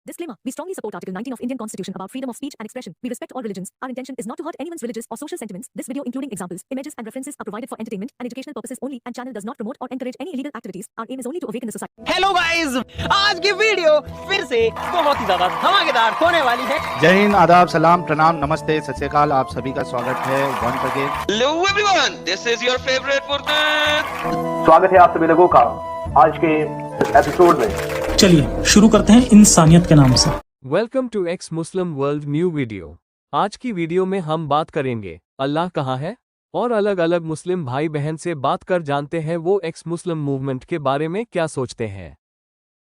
Disclaimer. We strongly support Article 19 of Indian Constitution about freedom of speech and expression. We respect all religions. Our intention is not to hurt anyone's religious or social sentiments. This video, including examples, images and references, are provided for entertainment and educational purposes only and channel does not promote or encourage any illegal activities. Our aim is only to awaken the society. Hello guys, आज की video फिर से बहुत ही ज्यादा धमाकेदार होने वाली है। जय हिंद, आदाब, सलाम, प्रणाम, नमस्ते, सत श्री अकाल। आप सभी का स्वागत है once again. Hello everyone, this is your favorite Murtad. स्वागत है आप सभी लोगों का आज के एपिसोड में। चलिए शुरू करते हैं इंसानियत के नाम से। Welcome to ex Muslim world new video. आज की वीडियो में हम बात करेंगे अल्लाह कहाँ है और अलग अलग मुस्लिम भाई बहन से बात कर जानते हैं वो एक्स मुस्लिम मूवमेंट के बारे में क्या सोचते हैं।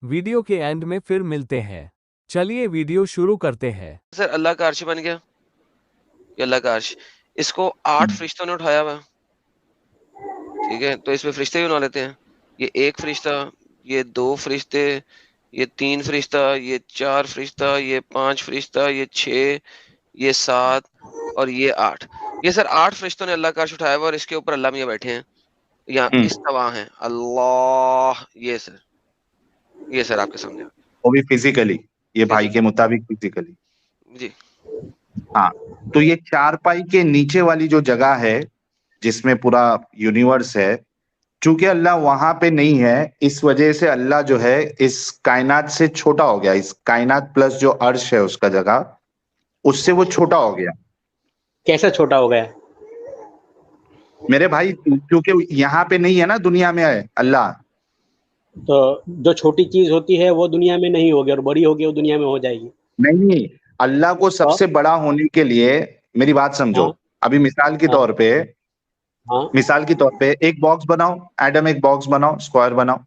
वीडियो के एंड में फिर मिलते हैं। चलिए वीडियो शुरू करते हैं। सर अल्लाह का अर्श बन गया, ये अल्लाह का अर्श, इसको 8 फरिश्तों ने उठाया हुआ, ठीक है, तो इसमें फरिश्ते भी बना लेते हैं। ये 1 फरिश्ता, ये 2 फरिश्ते, ये 3 फरिश्ता, ये 4 फरिश्ता, ये 5 फरिश्ता, ये 6, ये 7 और ये 8। ये सर 8 फरिश्तों ने अल्लाह का अर्श उठाया हुआ और इसके ऊपर अल्लाह मियां बैठे हैं, यहाँ इस्तवा हैं अल्लाह। ये सर आपके सामने वो भी फिजिकली, ये भाई के मुताबिक फिजिकली जी। हाँ, तो ये चारपाई के नीचे वाली जो जगह है जिसमें पूरा यूनिवर्स है, चूंकि अल्लाह वहां पे नहीं है, इस वजह से अल्लाह जो है इस कायनात से छोटा हो गया। इस कायनात प्लस जो अर्श है उसका जगह, उससे वो छोटा हो गया। कैसे छोटा हो गया मेरे भाई? क्योंकि यहाँ पे नहीं है ना, दुनिया में है अल्लाह। तो जो छोटी चीज होती है वो दुनिया में नहीं होगी और बड़ी होगी वो दुनिया में हो जाएगी। नहीं, अल्लाह को सबसे बड़ा होने के लिए, मेरी बात समझो। हाँ। अभी मिसाल के तौर पे, मिसाल के तौर पे एक बॉक्स बनाओ, एडम एक बॉक्स बनाओ, स्क्वायर बनाओ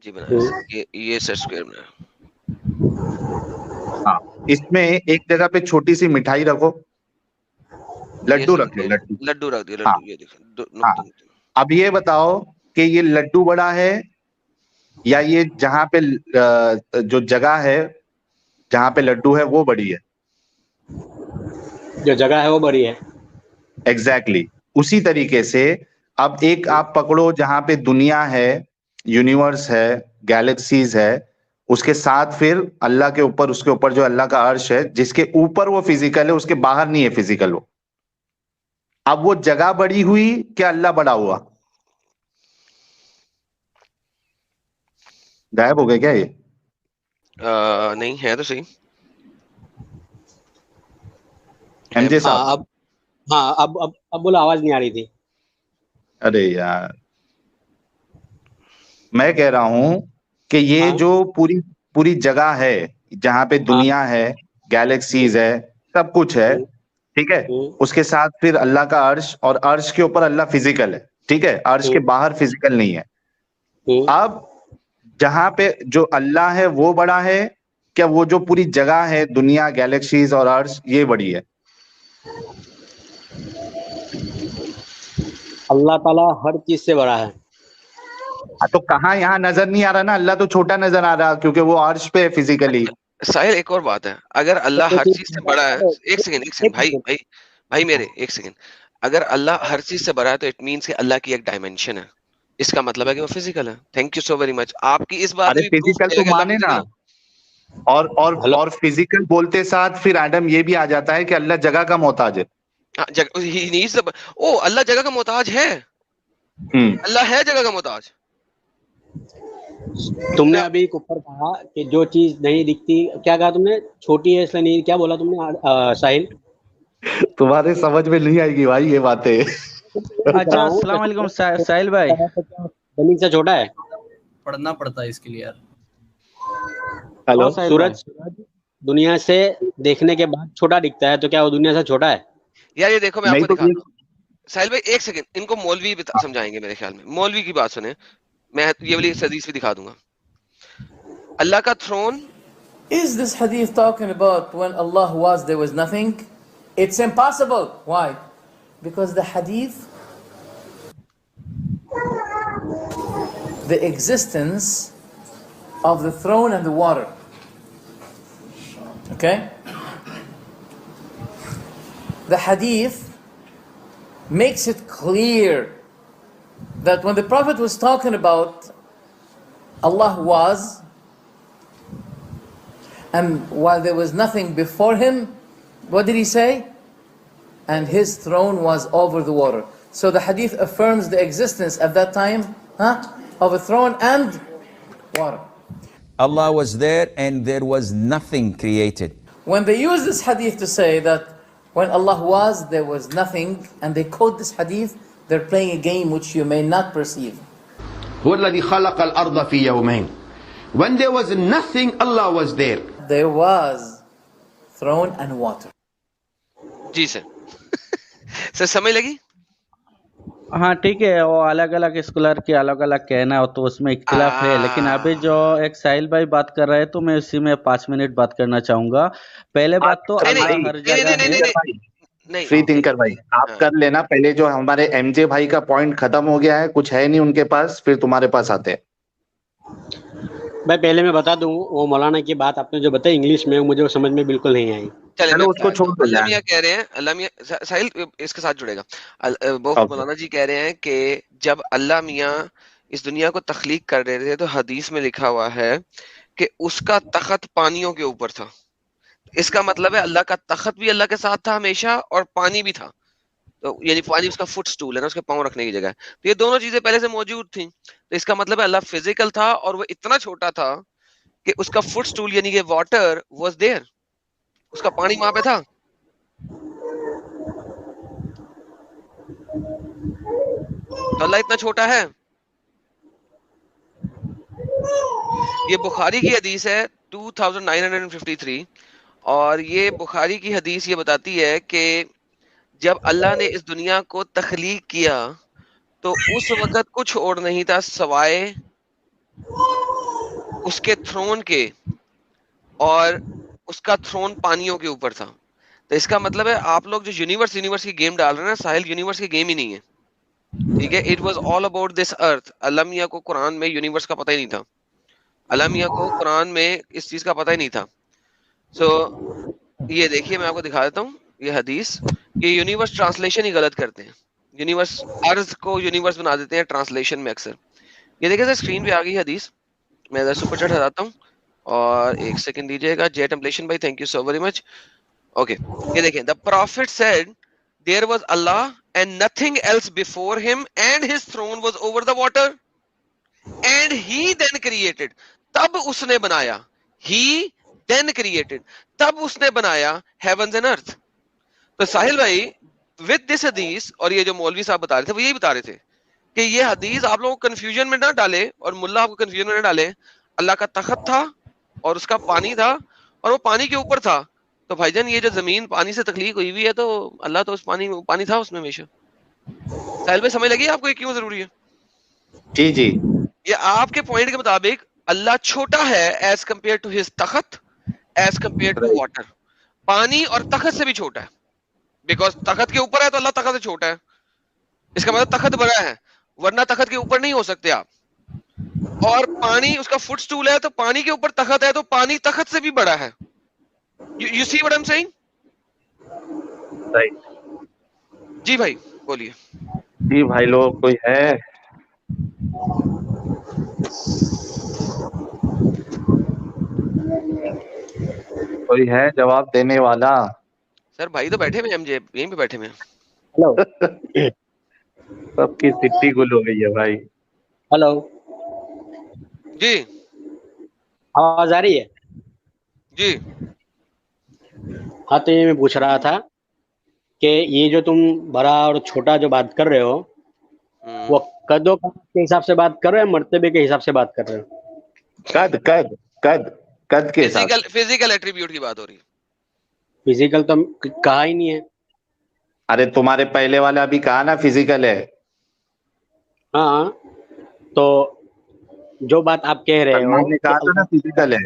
जी, बना ये सर स्क्वायर बना। हाँ, इसमें एक जगह पे छोटी सी मिठाई रखो, लड्डू रख लो, लड्डू रख दिया, लड्डू। हाँ, ये देखो हाँ। अब ये बताओ कि ये लड्डू बड़ा है या ये जहां पे जो जगह है जहां पे लड्डू है वो बड़ी है? जो जगह है वो बड़ी है। एग्जैक्टली उसी तरीके से अब एक आप पकड़ो जहां पे दुनिया है, यूनिवर्स है, गैलेक्सीज है, उसके साथ फिर अल्लाह के ऊपर, उसके ऊपर जो अल्लाह का अर्श है जिसके ऊपर वो फिजिकल है, उसके बाहर नहीं है फिजिकल वो। अब वो जगह बड़ी हुई क्या अल्लाह बड़ा हुआ? गायब हो गए क्या ये? नहीं है तो सही। एमजे साहब, अब बोला, आवाज नहीं आ रही थी। अरे यार, मैं कह रहा हूं कि ये जो पूरी जगह है जहां पे दुनिया है, गैलेक्सीज है, सब कुछ है, ठीक है, उसके साथ फिर अल्लाह का अर्श, और अर्श के ऊपर अल्लाह फिजिकल है, ठीक है, अर्श के बाहर फिजिकल नहीं है। अब जहां पे जो अल्लाह है वो बड़ा है क्या वो जो पूरी जगह है, दुनिया, गैलेक्सीज और अर्श, ये बड़ी है? अल्लाह ताला हर चीज से बड़ा है। तो कहाँ यहाँ नजर नहीं आ रहा ना, अल्लाह तो छोटा नजर आ रहा क्योंकि वो अर्श पे फिजिकली। साहिल, एक और बात है, अगर अल्लाह हर चीज से बड़ा है, एक सेकंड भाई मेरे, एक सेकंड, अगर अल्लाह हर चीज से बड़ा है तो इट मींस कि अल्लाह की एक डायमेंशन है, इसका मतलब है कि वो फिजिकल है। Thank you so very much. आपकी इस बात में फिजिकल तो माने ना, और फिजिकल बोलते साथ फिर एडम ये भी आ जाता है कि अल्लाह जगह का मोहताज है। अल्लाह जगह का मोहताज है, अल्लाह है जगह का मोहताज। तुमने अभी ऊपर कहा कि जो चीज नहीं दिखती, क्या कहा तुमने? छोटी है इसलिए नहीं, क्या बोला तुमने साहिल? तुम्हारे समझ में नहीं आएगी भाई ये बातें। अच्छा, अस्सलाम वालेकुम साहिल भाई। जमीन से छोटा है, पढ़ना पड़ता है इसके लिए यार। हेलो, सूरज दुनिया से देखने के बाद छोटा दिखता है, तो क्या वो दुनिया से छोटा है? यार ये देखो, मैं आपको दिखाता हूं। साहिल भाई एक सेकंड, इनको मौलवी समझाएंगे मेरे ख्याल में। मौलवी की बात सुने, मैं ये वाली हदीस भी दिखा दूंगा। अल्लाह का throne. Is this hadith talking about when Allah was, there was nothing? It's impossible. Why? Because the hadith, the existence of the throne and the water. Okay? The hadith makes it clear that when the Prophet was talking about Allah was, And while there was nothing before him, what did he say? And his throne was over the water. So the hadith affirms the existence at that time of a throne and water. Allah was there and there was nothing created. When they use this hadith to say that when Allah was, there was nothing, and they quote this hadith, they're playing a game which you may not perceive. هو الذي خلق الأرض في يومين. When there was nothing, Allah was there. There was throne and water. जी sir sir समझ लगी? हाँ ठीक है, वो अलग अलग स्कॉलर के अलग अलग कहना हो तो उसमें इख्तिलाफ है, लेकिन अभी जो एक साहिल भाई बात कर रहे हैं तो मैं उसी में 5 मिनट बात करना चाहूंगा। पहले बात तो अल्लाह हर जगह है। फ्री थिंकर भाई आप कर लेना, पहले जो हमारे एमजे भाई का पॉइंट खत्म हो गया है, कुछ है नहीं उनके पास, फिर तुम्हारे पास आते हैं। भाई पहले मैं बता दूं, वो मौलाना की बात आपने जो बताई इंग्लिश में, मुझे वो समझ में बिल्कुल नहीं आई। चलो उसको छोड़ दो। अल्लाह मियां कह रहे हैं, अल्लाह मियां साहिल इसके साथ जुड़ेगा, मौलाना जी कह रहे हैं कि जब अल्लाह मियां इस दुनिया को तख्लीक कर रहे थे तो हदीस में लिखा हुआ है कि उसका तख्त पानियों के ऊपर था। इसका मतलब है अल्लाह का तख्त भी अल्लाह के साथ था हमेशा और पानी भी था, तो यानी पानी उसका फुट स्टूल है ना, उसके पांव रखने की जगह। तो ये दोनों चीजें पहले से मौजूद थी, तो इसका मतलब है अल्लाह फिजिकल था और वो इतना छोटा था कि उसका फुट स्टूल यानी कि वाटर वाज देयर, उसका पानी वहां पे था। तो अल्लाह इतना छोटा है। ये बुखारी की हदीस है 2953, और ये बुखारी की हदीस ये बताती है कि जब अल्लाह ने इस दुनिया को तख्लीक किया तो उस वक्त कुछ और नहीं था सिवाय उसके थ्रोन के, और उसका थ्रोन पानियों के ऊपर था। तो इसका मतलब है आप लोग जो यूनिवर्स की गेम डाल रहे हैं ना, साहिल यूनिवर्स की गेम ही नहीं है, ठीक है। It was all about this earth. Allah मियां को कुरान में यूनिवर्स का पता ही नहीं था, अल्लाह मियां को कुरान में इस चीज का पता ही नहीं था। सो ये देखिए मैं आपको दिखा देता हूँ ये हदीस। ये यूनिवर्स ट्रांसलेशन ही गलत करते हैं, यूनिवर्स अर्थ को यूनिवर्स बना देते हैं ट्रांसलेशन में अक्सर। ये देखिए सर स्क्रीन पे आ गई हदीस, मैं इधर सुपर चैट हटाता हूँ और एक सेकंड दीजिएगा। जे टेम्पलेशन भाई thank you so very much. Okay ये देखें, the prophet said there was Allah and nothing else before him and his throne was over the water and he then created. तब उसने बनाया, ही देन क्रिएटेड, तब उसने बनाया हेवंस एंड अर्थ। तो साहिल भाई विद दिस हदीस, और ये जो मौलवी साहब बता रहे थे वो यही बता रहे थे कि ये हदीस आप लोगों को कंफ्यूजन में ना डाले और मुल्ला आपको कंफ्यूजन में ना डाले। अल्लाह का तख्त था और उसका पानी था और वो पानी के ऊपर था। तो भाईजान ये जो जमीन पानी से तख्लीक हुई हुई है तो अल्लाह तो उस पानी था उसमें हमेशा। साहिल भाई समझ लगी आपको ये क्यों जरूरी है? जी जी, ये आपके पॉइंट के मुताबिक अल्लाह छोटा है एज कंपेयर टू हिज तख्त, एज कंपेयर टू वाटर। पानी और तख्त से भी छोटा है, बिकॉज तख्त के ऊपर है तो अल्लाह तख्त से छोटा है। इसका मतलब तख्त बड़ा है, वरना तख्त के ऊपर नहीं हो सकते आप। और पानी उसका फुट स्टूल है तो पानी के ऊपर तख्त है तो पानी तख्त से भी बड़ा है। You see what I am saying? Right जी भाई बोलिए। जी भाई लोग कोई है? कोई है जवाब देने वाला? सर भाई तो बैठे हुए एमजे यहीं पे बैठे हुए हैं। हेलो सबकी सिट्टी गुल हो गई है भाई। हेलो जी आवाज आ रही है? जी हाँ, तो ये मैं पूछ रहा था कि ये जो तुम बड़ा और छोटा जो बात कर रहे हो वो कदों के हिसाब से बात कर रहे हो, मर्तबे के हिसाब से बात कर रहे हो? कद कद कद कद के हिसाब से। फिजिकल एट्रीब्यूट की बात हो रही है। फिजिकल तो कहा ही नहीं है। अरे तुम्हारे पहले वाला अभी कहा ना फिजिकल है। हाँ तो जो बात आप कह रहे हो, सलमान ने कहा था ना फिजिकल है,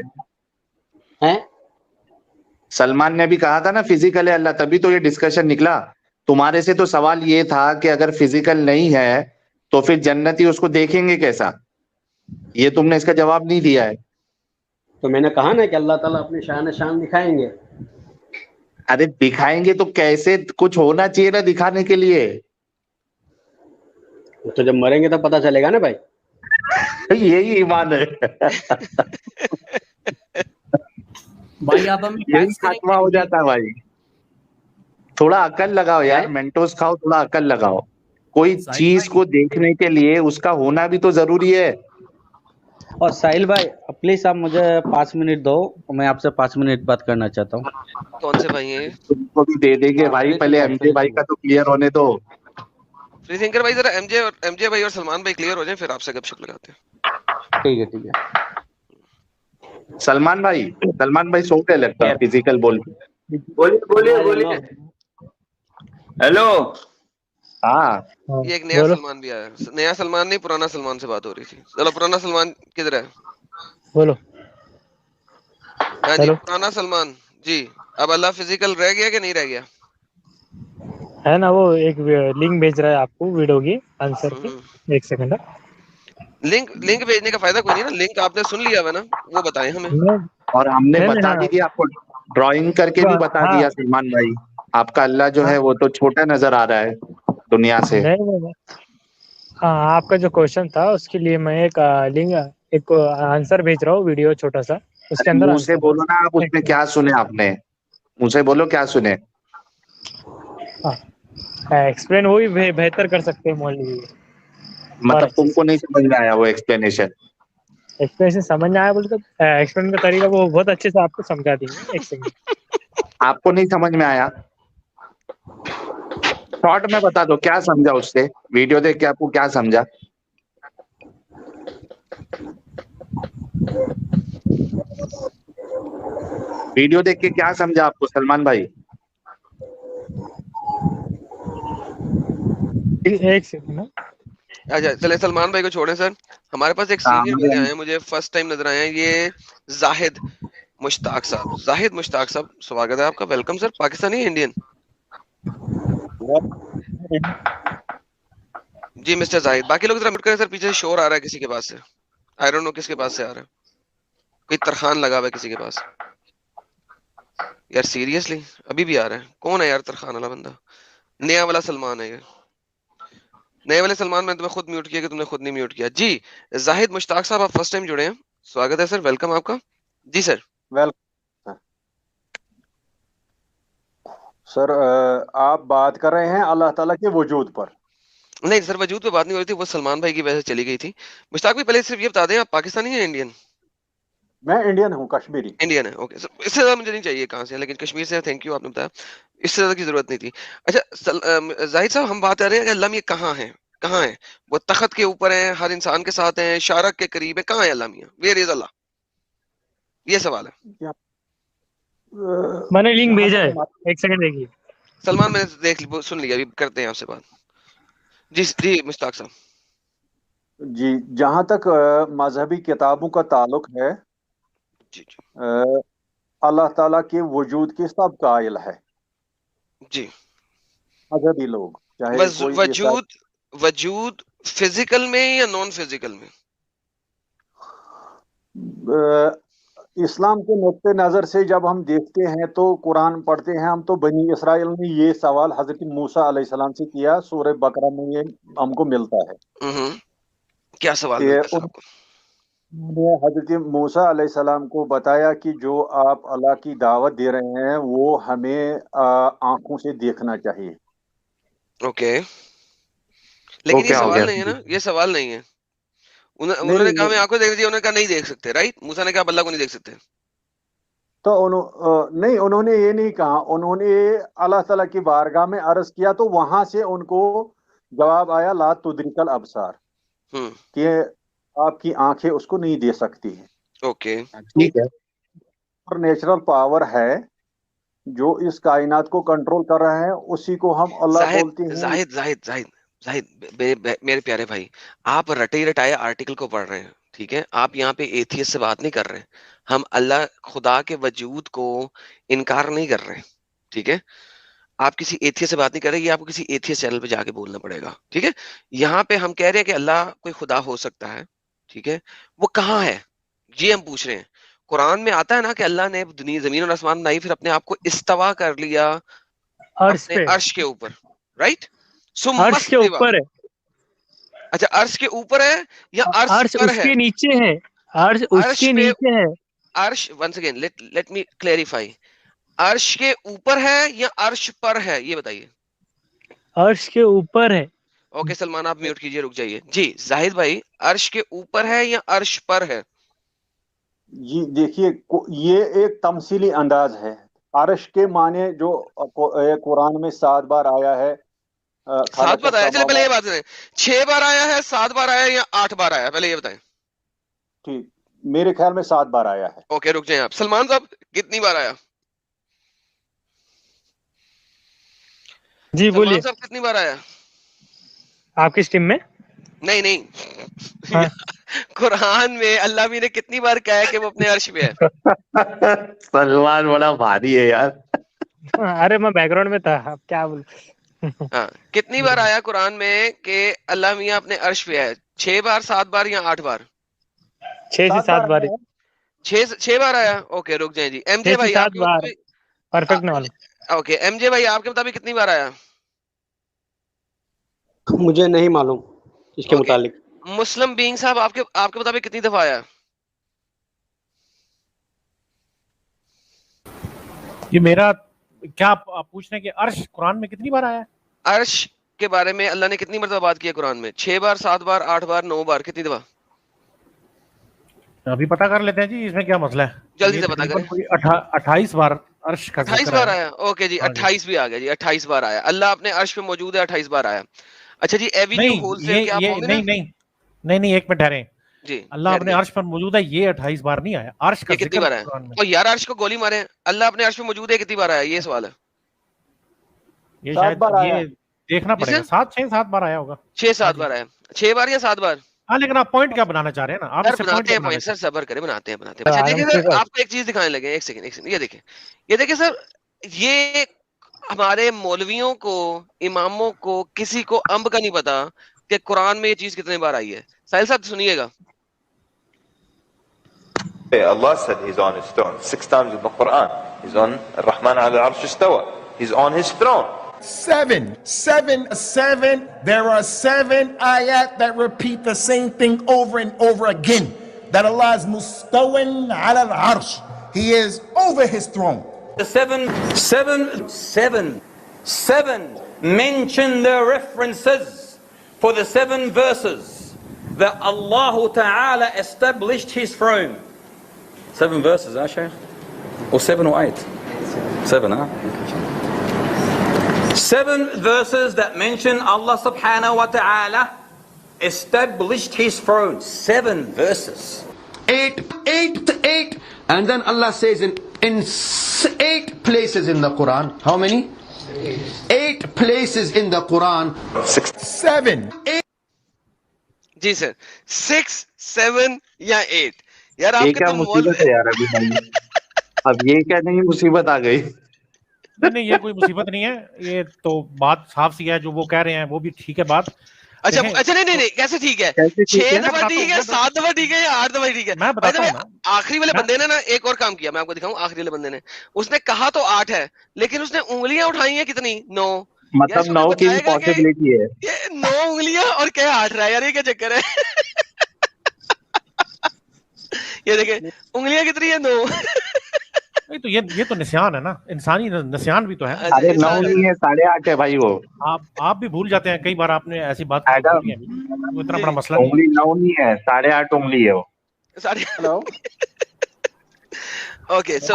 हैं? सलमान ने भी कहा था ना फिजिकल है अल्लाह, तभी तो ये डिस्कशन निकला। तुम्हारे से तो सवाल ये था कि अगर फिजिकल नहीं है तो फिर जन्नती उसको देखेंगे कैसा, ये तुमने इसका जवाब नहीं दिया है। तो मैंने कहा ना कि अल्लाह ताला अपनी शान दिखाएंगे। अरे दिखाएंगे तो कैसे, कुछ होना चाहिए ना दिखाने के लिए। तो जब मरेंगे तब पता चलेगा ना भाई। यही ईमान है। भाई आप हमें यही टैक्स खात्मा हो जाता है भाई। थोड़ा अकल लगाओ यार, मेंटोस खाओ, थोड़ा अकल लगाओ। कोई चीज को देखने के लिए उसका होना भी तो जरूरी है। और साहिल भाई प्लीज आप मुझे 5 मिनट दो, मैं आपसे 5 मिनट बात करना चाहता हूँ। कौन से भाई हैं? तुमको भी दे देंगे भाई, पहले एमजे भाई का तो क्लियर होने दो। फ्री थिंकर भाई जरा एमजे भाई और सलमान भाई क्लियर हो जाए, फिर आपसे गपशप लगाते हैं। ठीक है ठीक है। सलमान भाई सो गए लगता है, फिजिकल बोल के। बोलिए। हेलो। हाँ ये एक नया सलमान भी आया। नया सलमान नहीं, पुराना सलमान से बात हो रही थी। चलो पुराना सलमान किधर है? बोलो। हाँ जी पुराना सलमान जी। अब अल्लाह फिजिकल रह गया कि नहीं रह गया? है ना, वो एक लिंक भेज रहा है आपको वीडियो की आंसर की। 1 सेकंड। लिंक भेजने का फायदा कोई नहीं ना, लिंक आपने सुन लिया है ना, वो बताएं हमें। और हमने बता भी दिया आपको, ड्राइंग करके भी बता दिया सलमान भाई। आपका अल्लाह जो है वो तो छोटा नजर आ रहा है दुनिया से। नहीं। हाँ, आपका जो क्वेश्चन था उसके लिए मैं एक लिंक, एक आंसर भेज रहा हूँ, वीडियो छोटा सा, उसके अंदर मुंह से बोलो ना आप, उसमें क्या सुने आपने? मुंह से बोलो क्या सुने। एक्सप्लेन वही बेहतर कर सकते हैं मान लीजिए। मतलब तुमको नहीं समझ में आया वो एक्सप्लेनेशन समझ में आया बोल तो एक्सप्लेन का तरीका वो बहुत अच्छे से आपको समझा देंगे। 1 सेकंड। आपको नहीं समझ में आया, शॉर्ट में बता दो क्या समझा उससे, वीडियो देख के आपको क्या समझा? वीडियो देख के क्या समझा आपको सलमान भाई? 1 सेकंड। अच्छा चले सलमान भाई को छोड़े सर, हमारे पास एक सीनियर बंदे आए हैं, मुझे फर्स्ट टाइम नजर आए हैं। ये जाहिद मुश्ताक साहब। जाहिद मुश्ताक साहब स्वागत है आपका, वेलकम सर। पाकिस्तानी इंडियन? जी मिस्टर जाहिद। बाकी लोग जरा म्यूट करें सर, पीछे से शोर आ रहा है किसी के पास से। आई डोंट नो किसके पास से आ रहा है, कोई तरखान लगा हुआ है किसी के पास। यार सीरियसली अभी भी आ रहा है? कौन है यार तरखान वाला बंदा? नया वाला सलमान है ये। नए वाले सलमान, मैंने तुम्हें खुद म्यूट किया कि तुमने खुद नहीं म्यूट किया। जी जाहिद मुश्ताक साहब, आप फर्स्ट टाइम जुड़े हैं, स्वागत है सर, वेलकम आपका। जी सर। Welcome sir. आप बात कर रहे हैं अल्लाह ताला के वजूद पर? नहीं सर, वजूद पे बात नहीं हो रही थी, वो सलमान भाई की वजह से चली गई थी। मुश्ताक भाई पहले सिर्फ ये बता दें, आप पाकिस्तानी या इंडियन? मैं इंडियन हूँ, कश्मीरी। इंडियन है, ओके सर। इससे ज्यादा मुझे नहीं चाहिए कहाँ से, लेकिन कश्मीर से, थैंक यू आपने बताया, इससे ज्यादा की जरूरत नहीं थी। अच्छा जाहिद साहब, हम बात कर रहे हैं कि अल्लाह मियां कहाँ है? कहाँ है वो? तख्त के ऊपर है, हर इंसान के साथ है, शारक के करीब है, कहाँ है अल्लाह मियां? वेयर इज अल्लाह? ये सवाल है। मैंने लिंक भेजा है, 1 सेकंड देखिए। सलमान मैंने देख सुन लिया, अभी करते हैं आपसे बात। जी जी मुश्ताक साहब। जी जहाँ तक मजहबी किताबों का ताल्लुक है, जी अल्लाह ताला के वजूद के सब कायल है जी मजहबी लोग, चाहे वजूद फिजिकल में या नॉन फिजिकल में? इस्लाम के नुक्ते नज़र से जब हम देखते हैं तो कुरान पढ़ते हैं हम, तो बनी इसराइल ने ये सवाल हजरत मूसा अलैहिस्सलाम से किया, सूरह बकरा में ये हमको मिलता है। क्या सवाल मिलता है? उन्होंने हजरत मूसा अलैहिस्सलाम को बताया कि जो आप अल्लाह की दावत दे रहे हैं वो हमें आंखों से देखना चाहिए। ओके, लेकिन ये सवाल नहीं है ना, ये सवाल नहीं है। उन्होंने कहा हमें आंखों देख दी, उन्होंने कहा नहीं देख सकते, राइट? मूसा ने कहा अल्लाह को नहीं देख सकते। तो नहीं, उन्होंने ये नहीं कहा, उन्होंने अल्लाह ताला की बारगाह में अर्ज किया, तो वहां से उनको जवाब आया ला तुदरिकल अबसार, कि आपकी आंखें उसको नहीं दे सकती हैं। ओके ठीक है। और नेचुरल पावर है जो इस कायनात को कंट्रोल कर रहा है, उसी को हम अल्लाह बोलते हैं। जाहिद मेरे प्यारे भाई, आप रटे रटाए आर्टिकल को पढ़ रहे हैं, ठीक है? आप यहाँ पे एथियस्ट से बात नहीं कर रहे हैं। हम अल्लाह खुदा के वजूद को इनकार नहीं कर रहे हैं, ठीक है? आप किसी एथियस्ट से बात नहीं कर रहे, ये आपको किसी एथियस्ट चैनल पे जाके बोलना पड़ेगा, ठीक है? यहाँ पे हम कह रहे हैं कि अल्लाह कोई खुदा हो सकता है, ठीक है? वो कहाँ है ये हम पूछ रहे हैं। कुरान में आता है ना कि अल्लाह ने दुनिया जमीन और आसमान बनाई, फिर अपने आप को इस्तवा कर लिया अपने अर्श के ऊपर, राइट? अर्श के ऊपर है। अच्छा, अर्श के ऊपर है या अर्श पर उसके है? नीचे है। अर्श उसके नीचे है। عرش once again let me clarify, عرش کے اوپر ہے یا عرش پر ہے, یہ بتائیے. عرش کے اوپر ہے. اوکے سلمان آپ میوٹ کیجئے, رک جائیے. جی زاہد بھائی, عرش کے اوپر ہے یا عرش پر ہے؟ جی دیکھیے یہ ایک تمثیلی انداز ہے. عرش کے معنی جو قرآن میں 7 بار آیا ہے, 7 بار آیا, چلے پہلے یہ بات کریں, 6 بار آیا ہے, 7 بار آیا ہے یا 8 بار آیا ہے, پہلے یہ بتائیں. ٹھیک, میرے خیال میں 7 بار آیا ہے. اوکے رک جائیں آپ. سلمان صاحب کتنی بار آیا؟ جی بولیے. سلمان صاحب کتنی بار آیا آپ کس ٹیم میں؟ نہیں قرآن میں اللہ بھی نے کتنی بار کہا ہے کہ وہ اپنے عرش پہ ہے؟ سلمان بڑا بھاری ہے یار. ارے میں بیک گراؤنڈ میں تھا, اب کیا بولوں. ہاں کتنی بار آیا قرآن میں کہ اللہ میاں اپنے عرش پہ ہے؟ 6 بار, 7 بار یا 8 بار؟ 6 سے 7 بار. 6 بار آیا. اوکے رک جائیں جی. ایم جے بھائی آپ کے مطابق, پرفیکٹ نہ معلوم. اوکے ایم جے بھائی آپ کے مطابق کتنی بار آیا؟ مجھے نہیں معلوم اس کے متعلق. مسلم بینگ صاحب آپ کے مطابق کتنی دفعہ آیا؟ یہ میرا کیا آپ پوچھ رہے ہیں کہ عرش قرآن میں کتنی بار آیا ہے؟ عرش کے بارے میں اللہ نے کتنی مرتبہ بات کی ہے قرآن میں؟ 6 بار, 7 بار, 8 بار, 9 بار, کتنی دفعہ؟ ابھی پتہ کر لیتے ہیں جی, اس میں کیا مسئلہ ہے. جلدی سے پتہ کریں. 28 بار عرش کا 28 بار آیا. اوکے جی 28 بھی آ گیا جی, 28 بار آیا. اللہ اپنے عرش پہ موجود ہے, 28 بار آیا. اچھا جی ایوینیو ہول سیل کیا آپ مومن ہیں؟ نہیں ایک منٹ ٹھہریں. جی اللہ اپنے عرش پر موجود ہے, یہ 28 بار نہیں آیا. عرش کا کتنی بار آیا؟ اور یار عرش کو گولی مارے, اللہ اپنے عرش پہ موجود ہے, کتنی بار آیا, یہ سوال ہے. یہ شاید یہ دیکھنا پڑے گا. 7 بار آیا ہوگا. 6-7 بار آیا. 6 بار یا 7 بار؟ ہاں لیکن آپ پوائنٹ کیا بنانا چاہ رہے ہیں نا, آپ بناتے ہیں پوائنٹ سر, صبر کریں, بناتے ہیں. اچھا دیکھیں سر آپ کو ایک چیز دکھانے لگے, ایک سیکنڈ, یہ دیکھیں سر, یہ ہمارے مولویوں کو, اماموں کو, کسی کو امب کا نہیں پتا کہ قرآن میں یہ چیز کتنے بار آئی ہے. ساحل صاحب سنیے گا. Allah said he's on his throne 6 times in the Quran. He's on Ar-Rahman ala al-Arsh istawa. He's on his throne. 7. There are 7 ayat that repeat the same thing over and over again. That Allah is mustawan ala al-Arsh. He is over his throne. The seven mention the references for the 7 verses that Allah Ta'ala established his throne. 7 verses, huh, Shaykh? Or 7 or 8? 7, huh? 7 verses that mention Allah Subhanahu wa Ta'ala established his throne. 7 verses. 8. And then Allah says in 8 places in the Quran. How many? 8 places in the Quran. 7. 8. جی سر 6, 7 یا 8. یار آپ یہ کیا مصیبت ہے یار ابھی بھائی, اب یہ کیا نہیں مصیبت آ گئی. نہیں یہ کوئی مصیبت نہیں ہے, یہ تو بات صاف سی ہے, جو وہ کہہ رہے ہیں وہ بھی ٹھیک ہے بات. اچھا نہیں کیسے ٹھیک ہے؟ 6 دفعہ ٹھیک ہے, 7 دفعہ ٹھیک ہے یا 8 دفعہ ٹھیک ہے؟ میں بتاتا ہوں. آخری والے بندے نے نا ایک اور کام کیا, میں آپ کو دکھاؤں. آخری والے بندے نے, اس نے کہا تو 8 ہے, لیکن اس نے انگلیاں اٹھائی ہیں کتنی؟ 9. مطلب 9 کی بھی پاسبلٹی ہے. یہ 9 انگلیاں اور کیا 8 رہا ہے یار, یہ کیا چکر ہے؟ یہ دیکھیں انگلیاں کتنی ہے؟ 9. تو یہ تو نسیان ہے نا, انسانی نسیان بھی تو ہے. ارے 9 نہیں ہے, 8.5 ہے بھائی. وہ آپ بھی بھول جاتے ہیں کئی بار, آپ نے ایسی بات کی, وہ اتنا بڑا مسئلہ نہیں. انگلی 9 نہیں ہے, 8.5 انگلی ہے وہ. ہلو اوکے سو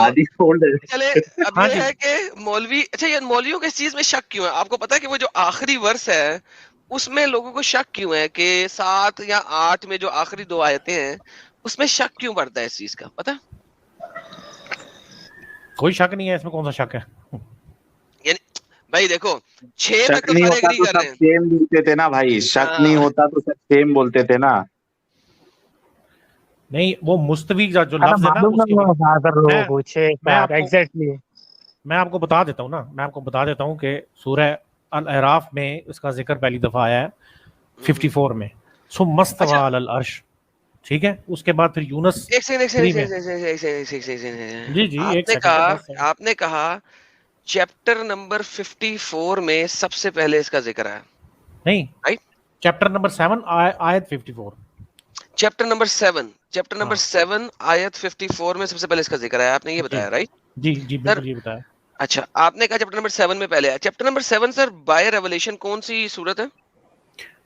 چلے اب یہ ہے کہ مولوی, اچھا یہ مولویوں کو اس چیز میں شک کیوں ہے؟ آپ کو پتا ہے کہ وہ جو آخری ورس ہے اس میں لوگوں کو شک کیوں ہے کہ 7 یا 8 میں جو آخری 2 آیتیں ہیں اس میں شک کیوں پڑتا ہے اس چیز کا, پتا؟ کوئی شک نہیں ہے اس میں, کون سا شک ہے؟ یعنی بھائی دیکھو 6 تک تو سارے ایگری کر رہے ہیں. سیم بولتے تھے نا بھائی, شک نہیں ہوتا تو سب سیم بولتے تھے نا. نہیں وہ مستوی کا جو لفظ ہے نا, میں آپ کو بتا دیتا ہوں نا, میں آپ کو بتا دیتا ہوں کہ سورہ الاعراف میں اس کا ذکر پہلی دفعہ آیا ہے 54 میں, ثم استوى علی العرش, ٹھیک ہے. اس کے بعد پھر یونس جی آپ نے کہا چیپٹر نمبر 54 میں سب سے پہلے اس کا ذکر ہے. نہیں, چیپٹر نمبر 7 آیت 54. چیپٹر نمبر 7 آیت 54 میں سب سے پہلے اس کا ذکر ہے، آپ نے یہ بتایا رائٹ؟ جی جی بالکل یہ بتایا. اچھا آپ نے کہا چیپٹر نمبر 7 میں پہلے ہے. Chapter number 7 sir by revelation کون سی صورت ہے؟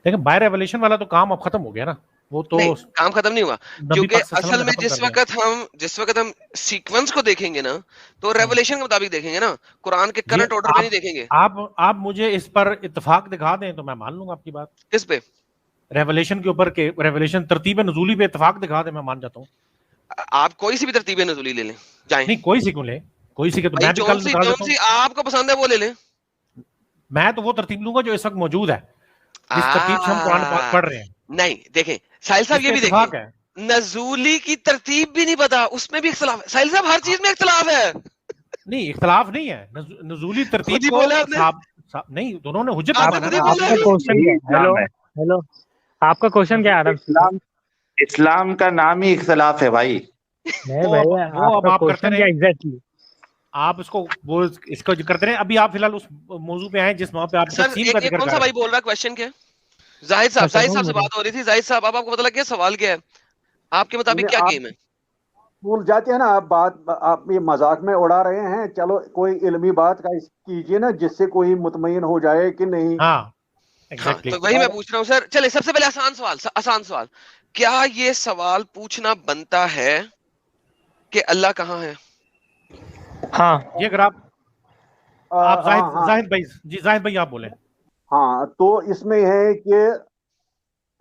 لیکن بائی ریولیشن والا تو کام اب ختم ہو گیا نا، وہ تو کام ختم نہیں ہوا، کیونکہ اصل میں جس وقت ہم سیکوینس کو دیکھیں گے نا تو ریولیشن کے مطابق دیکھیں گے نا، قرآن کے کرنٹ آرڈر میں نہیں دیکھیں گے. آپ مجھے اس پر اتفاق دکھا دیں تو میں مان لوں گا آپ کی بات. کس پہ؟ ریولیشن کے اوپر کہ ریولیشن ترتیب نزولی پہ اتفاق دکھا دیں، میں مان جاتا ہوں. آپ کوئی سی بھی ترتیب نزولی لے لیں جائیں. نہیں کوئی سی کیوں لیں، کوئی سی کہ میں بھی کل نکال دیتا ہوں. آپ کو پسند ہے وہ لے لیں. میں تو وہ ترتیب لوں گا جو اس وقت موجود ہے، جس ترتیب سے ہم قرآن پاک پڑھ رہے ہیں. نہیں دیکھیں ساحل صاحب یہ بھی دیکھیں، نزولی کی ترتیب بھی نہیں پتا، اس میں بھی اختلاف ہے. ساحل صاحب ہر چیز میں اختلاف ہے. نہیں اختلاف نہیں ہے، نزولی ترتیب کو نہیں، دونوں نے حجت ہیلو آپ کا کوشچن کیا ہے؟ اسلام کا نام ہی اختلاف ہے بھائی. آپ اس کو ذکر کریں. ابھی آپ فی الحال اس موضوع پہ ہیں جس موضوع پہ آپ تفصیل کا ذکر کر رہے ہیں. کون سا بھائی بول رہا ہے؟ کوشچن کیا ہے؟ زاہد صاحب سے بات ہو رہی تھی. زاہد صاحب اب آپ کو پتہ لگ گیا سوال کیا ہے؟ آپ کے مطابق کیا گیم ہے؟ بھول جاتے ہیں نا آپ یہ مذاق میں اڑا رہے ہیں. چلو کوئی علمی بات کا کیجئے نا جس سے کوئی مطمئن ہو جائے کہ نہیں. تو وہی میں پوچھ رہا ہوں سر. چلے سب سے پہلے آسان سوال، کیا یہ سوال پوچھنا بنتا ہے کہ اللہ کہاں ہے؟ ہاں یہ اگر آپ زاہد بھائی آپ بولیں. ہاں تو اس میں ہے کہ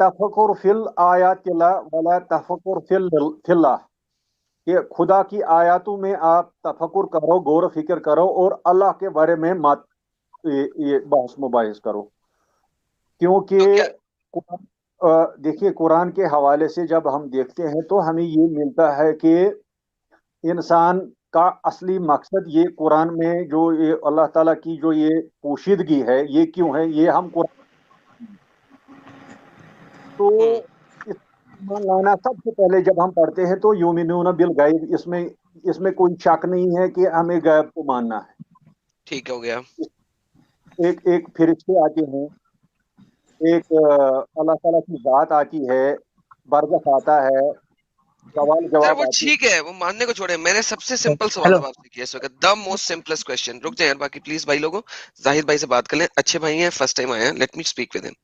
تفکر فی الآیات ولا تفکر فی اللہ، کہ خدا کی آیاتوں میں آپ تفکر کرو، غور و فکر کرو، اور اللہ کے بارے میں یہ بحث مباحث کرو. کیونکہ دیکھیے قرآن کے حوالے سے جب ہم دیکھتے ہیں تو ہمیں یہ ملتا ہے کہ انسان کا اصلی مقصد یہ قرآن میں جو یہ اللہ تعالیٰ کی جو یہ پوشیدگی ہے یہ کیوں ہے، یہ ہم قرآن تو ایمان لانا سب سے پہلے جب ہم پڑھتے ہیں تو یؤمنون بالغیب، اس میں کوئی شک نہیں ہے کہ ہمیں غیب کو ماننا ہے. ٹھیک ہو گیا. ایک فرشتے آتے ہیں، ایک اللہ تعالیٰ کی ذات آتی ہے، برزخ آتا ہے، سوال جواب. وہ ٹھیک ہے، وہ ماننے کو چھوڑے. میں نے سب سے سمپل سوال آپ سے کیا اس وقت، دا موسٹ سمپلسٹ کوسچن. رک جائیں یار باقی پلیز بھائی لوگوں، زاہد بھائی سے بات کر لیں، اچھے بھائی ہیں، فرسٹ ٹائم آئے ہیں، لیٹ می اسپیک ود ہم.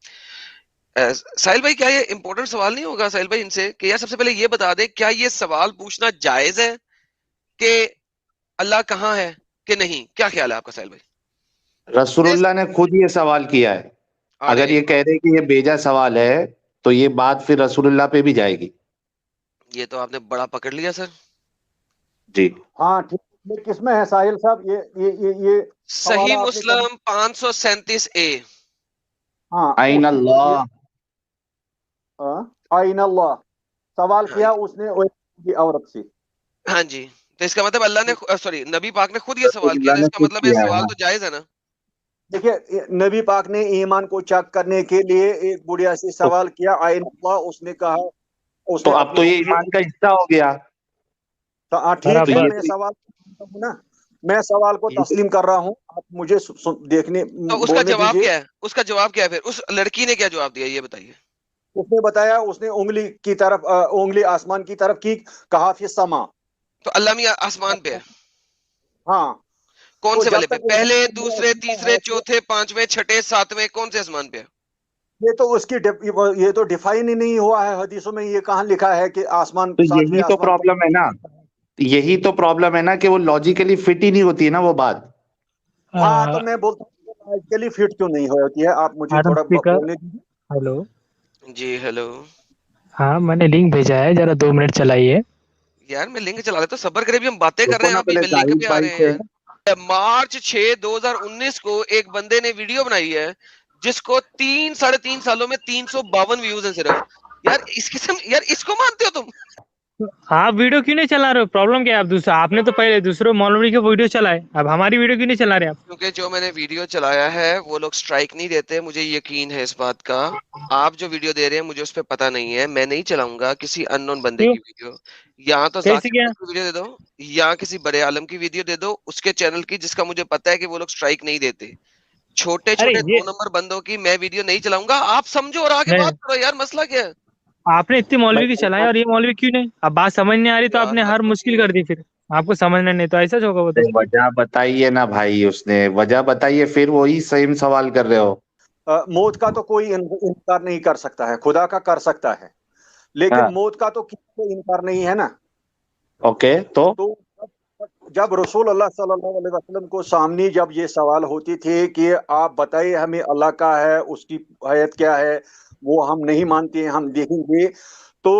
ساحل بھائی کیا یہ امپورٹنٹ سوال نہیں ہوگا ساحل بھائی ان سے کہ یار سب سے پہلے یہ بتا دیں کیا یہ سوال پوچھنا جائز ہے کہ اللہ کہاں ہے کہ نہیں؟ کیا خیال ہے آپ کا ساحل بھائی؟ رسول اللہ نے خود یہ سوال کیا ہے. اگر یہ کہہ رہے کہ یہ بیجا سوال ہے تو یہ بات پھر رسول اللہ پہ بھی جائے گی. یہ تو آپ نے بڑا پکڑ لیا سر. جی ہاں ٹھیک. یہ کس میں ہے ساحل صاحب؟ یہ صحیح مسلم 537A. ہاں آئین اللہ، آئین اللہ سوال کیا اس نے عورت سے. ہاں جی، تو اس کا مطلب اللہ نے سوری نبی پاک نے خود یہ سوال کیا، اس کا مطلب یہ سوال تو جائز ہے نا. دیکھیے نبی پاک نے ایمان کو چیک کرنے کے لیے ایک بڑھیا سے سوال کیا، آئین اللہ، اس نے کہا. تو اب تو یہ ایمان کا حصہ ہو گیا. ٹھیک ہے، میں سوال کو تسلیم کر رہا ہوں، آپ مجھے دیکھنے. اس کا جواب کیا ہے؟ اس کا جواب کیا ہے پھر؟ اس لڑکی نے کیا جواب دیا یہ بتائیے. اس نے بتایا، اس نے انگلی کی طرف، انگلی آسمان کی طرف کی، کہا فی السما. تو اللہ میاں آسمان پہ ہے. ہاں کون سے والے پہ؟ پہلے، دوسرے، تیسرے، چوتھے، پانچویں، چھٹے، ساتویں، کون سے آسمان پہ ہے؟ یہ تو اس کی یہ تو ڈیفائن ہی نہیں ہوا ہے حدیثوں میں. یہ کہاں لکھا ہے کہ آسمان؟ یہی تو پرابلم ہے نا، یہی تو پرابلم ہے نا کہ وہ لاجیکلی فٹ ہی نہیں ہوتی نا وہ بات. ہاں تو میں بولتا ہوں لاجیکلی فٹ کیوں نہیں ہوتی ہے، آپ مجھے تھوڑا بولنے دیجیے. ہیلو جی ہیلو. ہاں میں نے لنک بھیجا ہے، ذرا 2 منٹ چلائیے. یار میں لنک چلا لیتا ہوں، صبر کرے بھی، ہم باتیں کر رہے ہیں، ابھی لنک پہ آ رہے ہیں. مارچ 6 2019 کو ایک بندے نے ویڈیو بنائی ہے جس کو 3-3.5 سالوں میں 352 ویوز ہیں صرف. یار اس قسم، یار اس کو مانتے ہو تم؟ آپ ویڈیو کیوں نہیں چلا رہے ہو؟ پرابلم کیا ہے؟ آپ نے تو پہلے دوسرے مولوی کے ویڈیو چلائے، اب ہماری ویڈیو کیوں نہیں چلا رہے آپ؟ کیونکہ جو میں نے ویڈیو چلایا ہے وہ لوگ سٹرائک نہیں دیتے، مجھے یقین ہے اس بات کا. آپ جو ویڈیو دے رہے ہیں مجھے اس پہ پتہ نہیں ہے، میں نہیں چلاؤں گا کسی ان نون بندے کی ویڈیو. یا تو ذاکر کی ویڈیو دے دو یا کسی بڑے عالم کی ویڈیو دے دو اس کے چینل کی جس کا مجھے پتہ ہے کہ وہ لوگ سٹرائک نہیں دیتے. چھوٹے 2 نمبر بندوں کی میں ویڈیو نہیں چلاؤں گا. آپ سمجھو اور آگے بات کرو یار، مسئلہ کیا ہے؟ आपने इतनी मौलवी की चलाई और ये मौलवी क्यों नहीं? अब बात समझ नहीं आ रही तो आपने हर मुश्किल कर दी, फिर आपको समझना नहीं तो ऐसा होगा वो तो। वजह बताइए ना भाई, उसने वजह बताइए, फिर वही सेम सवाल कर रहे हो। मौत का तो कोई इनकार नहीं कर सकता है, खुदा का कर सकता है, लेकिन हाँ। मौत का तो किसी को इनकार नहीं है ना। ओके, तो जब रसूल अल्लाह सल्लल्लाहु अलैहि वसल्लम को सामने जब ये सवाल होती थी कि आप बताइए हमें अल्लाह का है, उसकी आयत क्या है, वो हम नहीं मानते हैं, हम देखेंगे, तो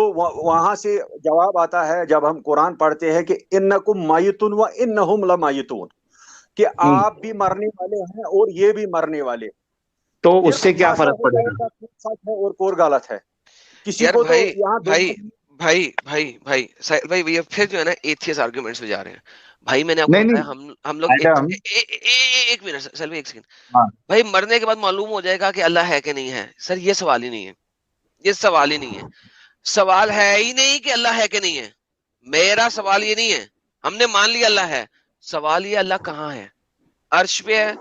वहां से जवाब आता है जब हम कुरान पढ़ते हैं कि इन्नकुम मायतुन व इन्नहुम लमायतून, कि आप भी मरने वाले हैं और ये भी मरने वाले। तो उससे क्या फर्क पड़ेगा? सच है और कोर गलत है किसी यार को। भाई, तो यहाँ भाई साहिल भाई, ये फिर जो है ना एथियस आर्गुमेंट्स में जा रहे हैं। भाई मैंने आपको बताया हम लोग एक मिनट साहिल भाई, एक सेकंड। भाई मरने के बाद मालूम हो जाएगा कि अल्लाह है कि नहीं है। सर ये सवाल ही नहीं है, ये सवाल ही नहीं है। सवाल है ही नहीं कि अल्लाह है कि नहीं है। मेरा सवाल ये नहीं है, हमने मान लिया अल्लाह है। सवाल ये अल्लाह कहाँ है? अर्श पे है,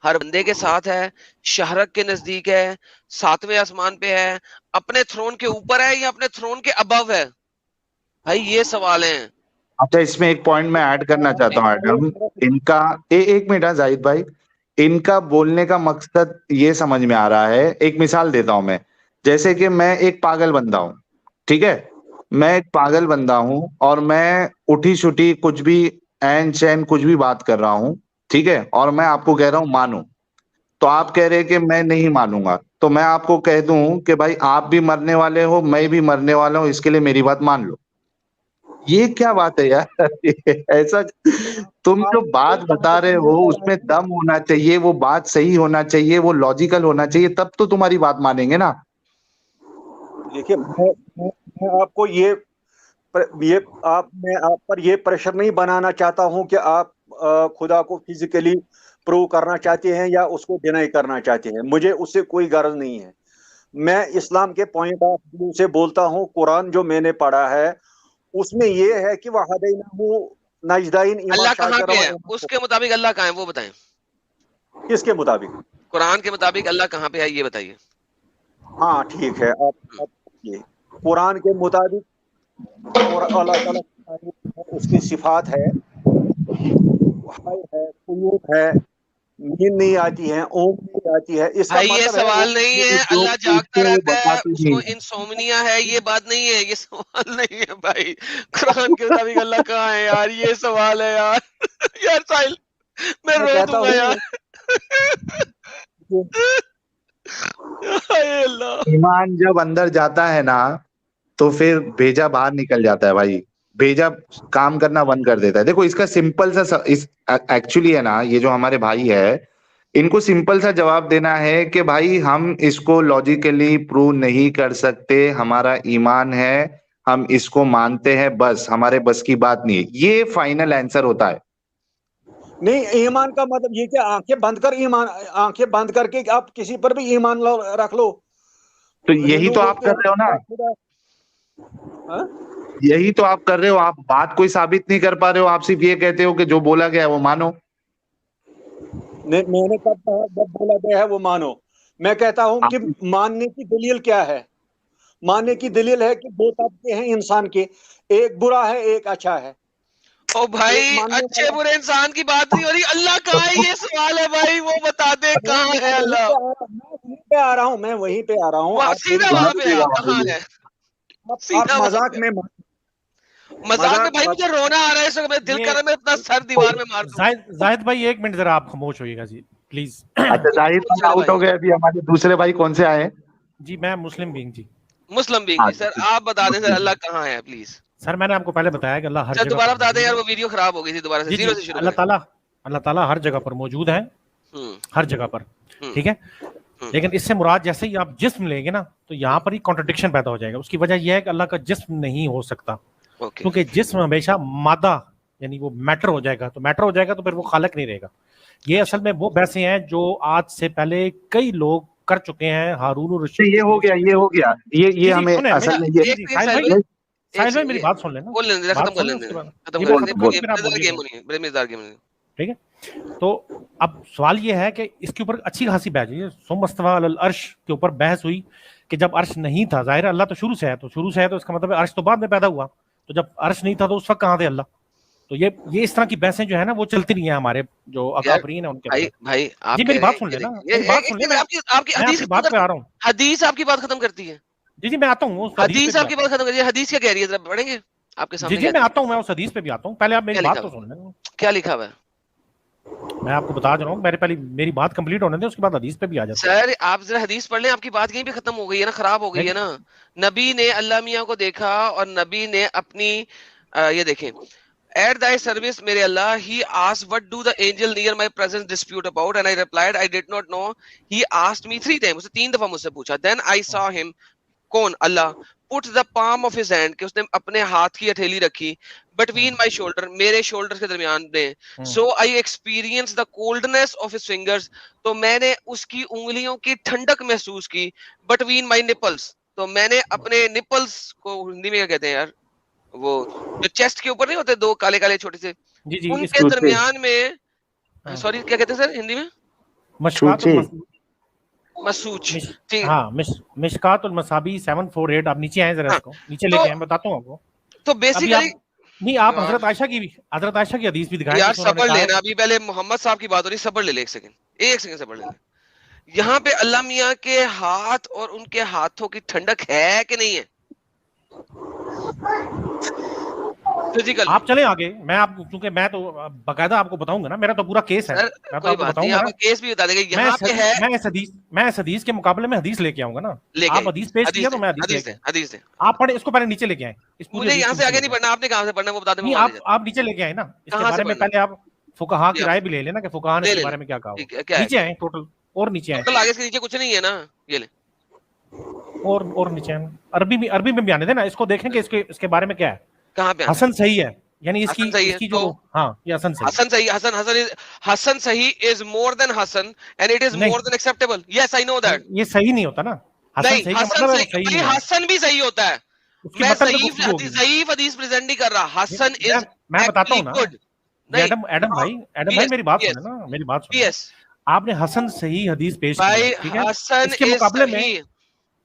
हर बंदे के साथ है, शहरक के नजदीक है, 7वें आसमान पे है, अपने थ्रोन के ऊपर है या अपने थ्रोन के अबव है? भाई ये सवाल है। अच्छा, इसमें एक पॉइंट मैं ऐड करना चाहता हूँ एडम। इनका एक मिनट जाहिद भाई, इनका बोलने का मकसद ये समझ में आ रहा है। एक मिसाल देता हूं मैं, जैसे कि मैं एक पागल बंदा हूं, ठीक है, मैं एक पागल बंदा हूं और मैं उठी छुटी कुछ भी ऐन चैन कुछ भी बात कर रहा हूं, ठीक है, और मैं आपको कह रहा हूं मानो, तो आप कह रहे हैं कि मैं नहीं मानूंगा, तो मैं आपको कह दूं कि भाई आप भी मरने वाले हो, मैं भी मरने वाला हूं, इसके लिए मेरी बात मान लो। ये क्या बात है यार? ऐसा तुम जो बात बता रहे हो उसमें दम होना चाहिए, वो बात सही होना चाहिए, वो लॉजिकल होना चाहिए, तब तो तुम्हारी बात मानेंगे ना। देखिए मैं आपको मैं आप पर ये प्रेशर नहीं बनाना चाहता हूं कि आप खुदा को फिजिकली प्रूव करना चाहते हैं या उसको डिनाई करना चाहते हैं। मुझे उससे कोई गर्ज नहीं है। मैं इस्लाम के पॉइंट ऑफ व्यू से बोलता हूं। कुरान जो मैंने पढ़ा है उसमें ये है कि अल्लाह कहाँ पे है, उसके मुताबिक अल्लाह कहाँ है वो बताएं। किसके मुताबिक? कुरान के मुताबिक अल्लाह कहाँ पे है ये बताइए। हाँ ठीक है, आप ये कुरान के मुताबिक और अल्लाह ताला उसकी सिफात है, कुयूत है, नींद नहीं आती है, ऊँग नहीं आती है। इसका भाई ये मतलब सवाल नहीं है अल्लाह जागता रहता है, उसको इंसोम्निया है, ये बात नहीं है, ये सवाल नहीं है भाई। कुरान के मुताबिक अल्लाह कहाँ है यार, ये सवाल है यार। यार साहिल मैं रो दूंगा यार। ईमान जब अंदर जाता है ना तो फिर भेजा बाहर निकल जाता है भाई, भेजा काम करना बंद कर देता है। देखो इसका सिंपल सा एक्चुअली है ना, ये जो हमारे भाई है इनको सिंपल सा जवाब देना है कि भाई हम इसको लॉजिकली प्रूव नहीं कर सकते, हमारा ईमान है, हम इसको मानते हैं, बस हमारे बस की बात नहीं है। ये फाइनल आंसर होता है। नहीं, ईमान का मतलब ये कि आंखें बंद कर ईमान, आंखें बंद करके आप किसी पर भी ईमान रख लो, तो यही तो आप कर रहे हो ना, यही तो आप कर रहे हो। आप बात कोई साबित नहीं कर पा रहे हो, आप सिर्फ ये कहते हो कि जो बोला गया है वो मानो। मैंने कब कहा जब बोला गया है वो मानो? मैं कहता हूं कि मानने की दलील क्या है? मानने की दलील है कि दो तबके हैं इंसान के, एक बुरा है एक अच्छा है। ओ भाई अच्छे बुरे इंसान की बात नहीं हो रही, अल्लाह कहाँ है ये सवाल है भाई, वो बता दे कहाँ है अल्लाह। वहीं पे आ रहा हूँ, मैं वहीं पे आ रहा हूँ। सीधा वहां पे कहाँ है? आप मजाक में भाई मुझे रोना आ रहा है, इसमें दिल कर रहा है मैं अपना सर दीवार में मार दूं। जाहिद भाई एक मिनट जरा आप खामोश होइएगा जी प्लीज। अच्छा जाहिद भाई आउट हो गए, अभी हमारे दूसरे भाई कौन से आए? जी मैं मुस्लिम बीइंग जी। मुस्लिम बीइंग जी, सर आप बता दें सर अल्लाह कहाँ है प्लीज। सर मैंने आपको पहले बताया कि अल्लाह हर जगह। दोबारा बता दें यार, वो वीडियो खराब हो गई थी, दोबारा से जीरो से शुरू। अल्लाह ताला हर जगह पर मौजूद है, हर जगह पर, ठीक है। लेकिन इससे मुराद जैसे ही आप जिस्म लेंगे ना तो यहाँ पर ही कॉन्ट्रडिक्शन पैदा हो जाएगा। उसकी वजह यह है कि अल्लाह का जिस्म नहीं हो सकता, क्योंकि जिस्म हमेशा मादा यानी वो मैटर हो जाएगा, तो मैटर हो जाएगा तो फिर वो खालक नहीं रहेगा। ये असल में वो बहसें हैं जो आज से पहले कई लोग कर चुके हैं। हारून रशीद, ये हो गया ये हमें असल में ये साहिल भाई मेरी बात सुन लेना, बोल लेने खत्म कर लेने, ठीक है। तो अब सवाल ये है कि इसके ऊपर अच्छी खासी बहस हुई, सुमस्तवा अलल अर्श के ऊपर बहस हुई کہ جب عرش نہیں تھا، ظاہر ہے اللہ تو شروع سے ہے، تو شروع سے ہے تو اس کا مطلب عرش تو بعد میں پیدا ہوا، تو جب عرش نہیں تھا تو اس وقت کہاں تھے اللہ؟ تو یہ اس طرح کی بحثیں جو ہے نا وہ چلتی نہیں ہیں ہمارے جو اکابرین ہیں ان کے بھائی جی میری بات سن لینا، آپ کی حدیث بات پہ آ رہا ہوں، حدیث آپ کی بات ختم کرتی ہے. جی میں آتا ہوں، حدیث آپ کی بات ختم کرتی ہے. حدیث کیا کہہ رہی ہے ذرا پڑھیں گے آپ کے سامنے؟ جی میں آتا ہوں، میں اس حدیث پہ بھی آتا ہوں، پہلے آپ میری بات تو سن لیں. کیا لکھا ہوا ہے؟ میں آپ کو بتا رہا ہوں، پہلے میری بات کمپلیٹ ہونے دیں، اس کے بعد حدیث پہ بھی آ جاتا ہے. سر آپ ذرا حدیث پڑھ لیں، آپ کی بات یہیں پہ ختم ہو گئی ہے نا، خراب ہو گئی ہے نا. نبی نے اللہ میاں کو دیکھا اور نبی نے اپنی یہ دیکھیں At thy service, میرے اللہ, he asked, what do the angel near my presence dispute about? And I replied, I did not know. He asked me 3 times. اسے 3 دفعہ مجھ سے پوچھا. Then I saw him. کون؟ اللہ. Put the palm of his hand, کہ اس نے اپنے ہاتھ کی ہتھیلی رکھی. Between my shoulder, میرے شولڈر کے درمیان میں. So I experienced the coldness of his fingers. تو میں نے اس کی انگلیوں کی ٹھنڈک محسوس کی. Between my nipples. تو میں نے اپنے nipples کو ہندی میں کیا کہتے ہیں یار؟ وہ جو چیسٹ کے اوپر نہیں ہوتے 2 کالے کالے چھوٹے سے، ان کے درمیان میں، سوری کیا کہتے ہیں سر ہندی میں؟ مسوچ. ہاں مشکات المصابیح 748. آپ نیچے آئیں ذرا، اس کو نیچے لے کے آئیں، بتاتا ہوں آپ کو. تو بیسیکلی نہیں آپ حضرت عائشہ کی حدیث بھی دکھائیں یار. صبر لینا، ابھی پہلے محمد صاحب کی بات ہو رہی، صبر لے لے ایک سیکنڈ صبر لے لے. یہاں پہ اللہ میاں کے ہاتھ اور ان کے ہاتھوں کی ٹھنڈک ہے کہ نہیں ہے؟ آپ چلیں آگے، میں آپ کو کیونکہ میں تو باقاعدہ آپ کو بتاؤں گا نا، میرا تو پورا کیس ہے، کیس بھی بتا دیں گے. یہاں پہ ہے میں اس حدیث کے مقابلے میں حدیث لے کے آؤں گا نا. آپ حدیث پیش کیا تو میں حدیث آپ پڑھیں، اس کو پہلے نیچے لے کے آئیں. مجھے یہاں سے آگے نہیں پڑھنا، آپ نے کہاں سے پڑھنا وہ بتا دیں. آپ نیچے لے کے آئیں نا، اس کے بارے میں پہلے آپ فقہا کی رائے بھی لے لینا کہ فقہا نے اس کے بارے میں کیا کہا. نیچے آئیں ٹوٹل، اور نیچے آئیں، آگے سے نیچے کچھ نہیں ہے نا. یہ لیں اور نیچے آئیں. عربی میں بھی آنے دینا، اس کو دیکھیں کہ اس کے بارے میں کیا ہے. کہاں پہ حسن صحیح ہے، یعنی اس کی جو ہاں یہ حسن صحیح is more than Hasan and it is more than acceptable. Yes, I know that. یہ صحیح نہیں ہوتا نا، حسن صحیح کا مطلب ہے صحیح نہیں. حسن بھی صحیح ہوتا ہے، میں ضعیف حدیث پریزنٹ نہیں کر رہا. حسن is میں بتاتا ہوں نا. ایڈم بھائی میری بات سنیں نا، میری بات سنیں. آپ نے حسن صحیح حدیث پیش کی، ٹھیک ہے، اس کے مقابلے میں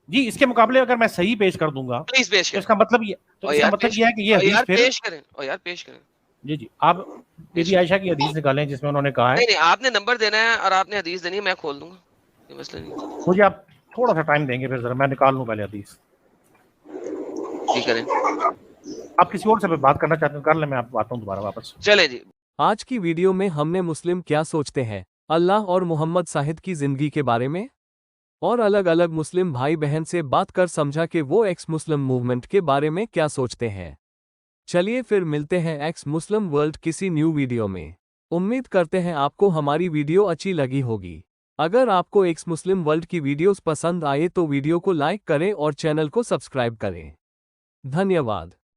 جی اس کے مقابلے اگر میں صحیح پیش کر دوں گا تو اس کا مطلب یہ ہے کہ یہ حدیث پیش کریں. جی آپ بی بی عائشہ کی حدیث نکالیں جس میں انہوں نے کہا ہے. نہیں آپ نے نمبر دینا ہے اور آپ نے حدیث دینی ہے، میں کھول دوں گا، یہ مسئلہ نہیں. مجھے آپ تھوڑا سا ٹائم دیں گے، پھر ذرا میں نکال لوں پہلے حدیث. ٹھیک ہے، آپ کسی اور سے بات کرنا چاہتے ہیں کر لیں، میں آپ کو آتا ہوں دوبارہ واپس. چلے جی. آج کی ویڈیو میں ہم نے مسلم کیا سوچتے ہیں اللہ اور محمد صاحب کی زندگی کے بارے میں اور الگ الگ مسلم بھائی بہن سے بات کر سمجھا کہ وہ ایکس مسلم موومنٹ کے بارے میں کیا سوچتے ہیں. چلیے پھر ملتے ہیں ایکس مسلم ورلڈ کسی نیو ویڈیو میں. امید کرتے ہیں آپ کو ہماری ویڈیو اچھی لگی ہوگی. اگر آپ کو ایکس مسلم ورلڈ کی ویڈیوز پسند آئے تو ویڈیو کو لائک کریں اور چینل کو سبسکرائب کریں. دھنیہ واد.